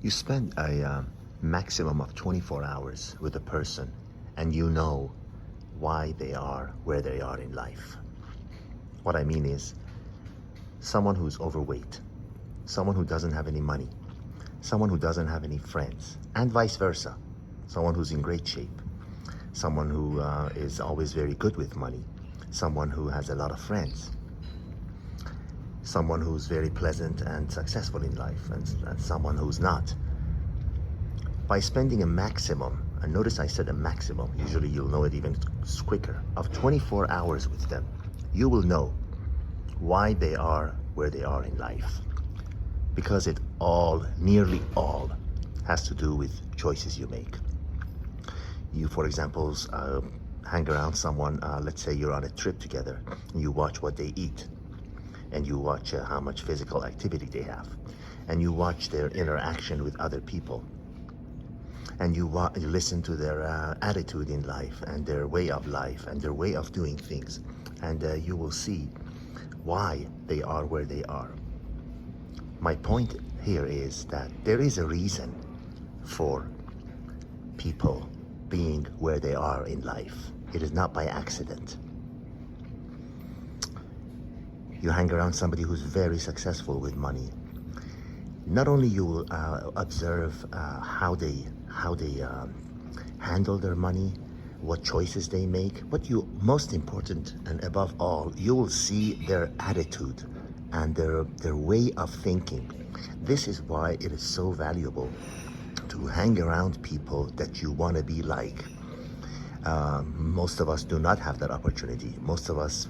You spend a maximum of 24 hours with a person and you know why they are where they are in life. What I mean is someone who's overweight, someone who doesn't have any money, someone who doesn't have any friends, and vice versa. Someone who's in great shape, someone who is always very good with money, someone who has a lot of friends, someone who's very pleasant and successful in life, and someone who's not. By spending a maximum, and notice I said a maximum, usually you'll know it even quicker, of 24 hours with them, you will know why they are where they are in life. Because it all, nearly all, has to do with choices you make. You, for example, hang around someone, let's say you're on a trip together, and you watch what they eat, and you watch how much physical activity they have, and you watch their interaction with other people, and you listen to their attitude in life, and their way of life, and their way of doing things, and you will see why they are where they are. My point here is that there is a reason for people being where they are in life. It is not by accident. You hang around somebody who's very successful with money. Not only you will observe how they handle their money, what choices they make, but you, most important and above all, you will see their attitude and their way of thinking. This is why it is so valuable to hang around people that you want to be like. Most of us do not have that opportunity. Most of us,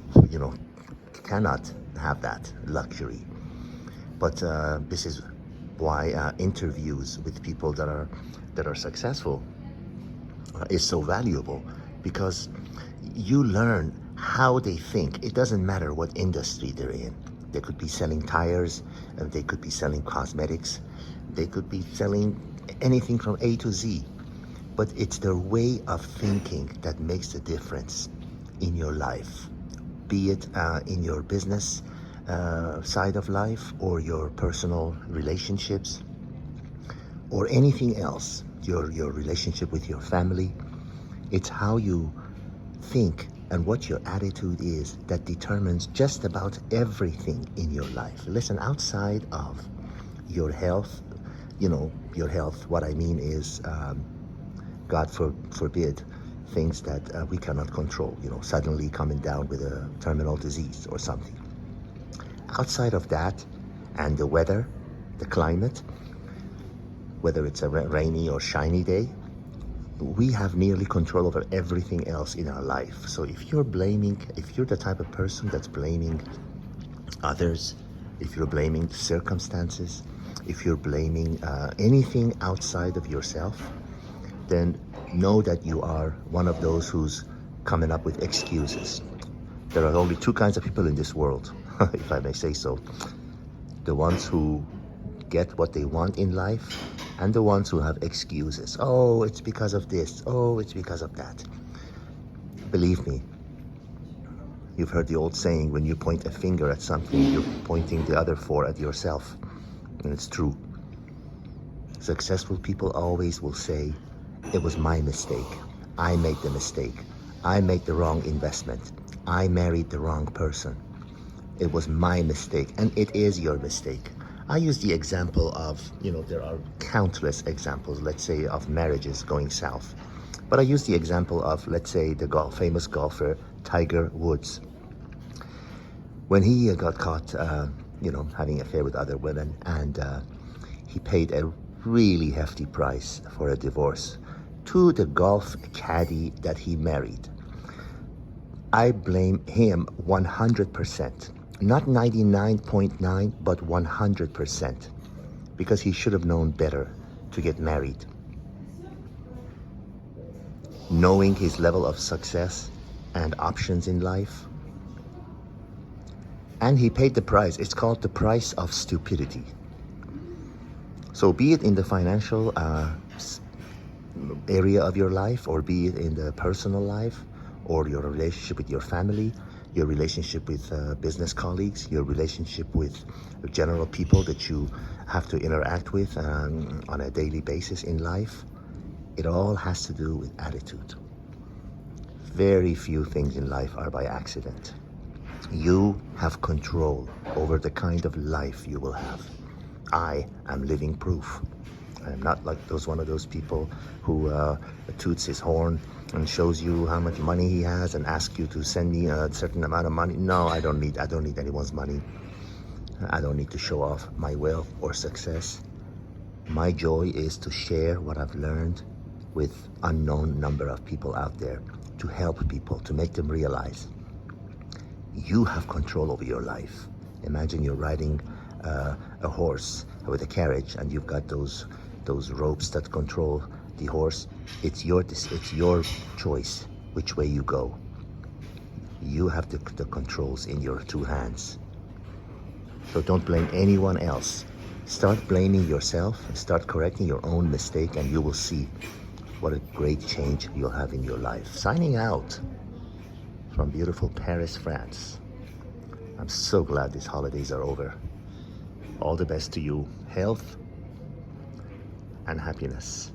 cannot have that luxury. But this is why interviews with people that are successful is so valuable, because you learn how they think. It doesn't matter what industry they're in. They could be selling tires, they could be selling cosmetics, they could be selling anything from A to Z. But it's their way of thinking that makes the difference in your life, be it in your business side of life, or your personal relationships, or anything else, your relationship with your family. It's how you think and what your attitude is that determines just about everything in your life. Listen, outside of your health, your health, what I mean is, God forbid, things that we cannot control, suddenly coming down with a terminal disease or something. Outside of that, and the weather, the climate, whether it's a rainy or shiny day, we have nearly control over everything else in our life. So if you're the type of person that's blaming others, if you're blaming circumstances, if you're blaming anything outside of yourself, then know that you are one of those who's coming up with excuses. There are only two kinds of people in this world, if I may say so. The ones who get what they want in life, and the ones who have excuses. Oh, it's because of this. Oh, it's because of that. Believe me, you've heard the old saying, when you point a finger at something, you're pointing the other four at yourself. And it's true. Successful people always will say, it was my mistake. I made the mistake. I made the wrong investment. I married the wrong person. It was my mistake, and it is your mistake. I use the example of, there are countless examples, let's say, of marriages going south. But I use the example of, let's say, the famous golfer Tiger Woods. When he got caught, having an affair with other women, and he paid a really hefty price for a divorce to the golf caddy that he married. I blame him 100%. Not 99.9, but 100%. Because he should have known better to get married. Knowing his level of success and options in life. And he paid the price. It's called the price of stupidity. So be it in the financial area of your life, or be it in the personal life, or your relationship with your family, your relationship with business colleagues, your relationship with general people that you have to interact with on a daily basis in life. It all has to do with attitude. Very few things in life are by accident. You have control over the kind of life you will have. I am living proof. I'm not like one of those people who toots his horn and shows you how much money he has and asks you to send me a certain amount of money. No, I don't need anyone's money. I don't need to show off my wealth or success. My joy is to share what I've learned with unknown number of people out there, to help people, to make them realize you have control over your life. Imagine you're riding a horse with a carriage, and you've got those ropes that control the horse. It's your choice which way you go. You have the controls in your two hands. So don't blame anyone else. Start blaming yourself and start correcting your own mistake, and you will see what a great change you'll have in your life. Signing out from beautiful Paris, France. I'm so glad these holidays are over. All the best to you. Health and happiness.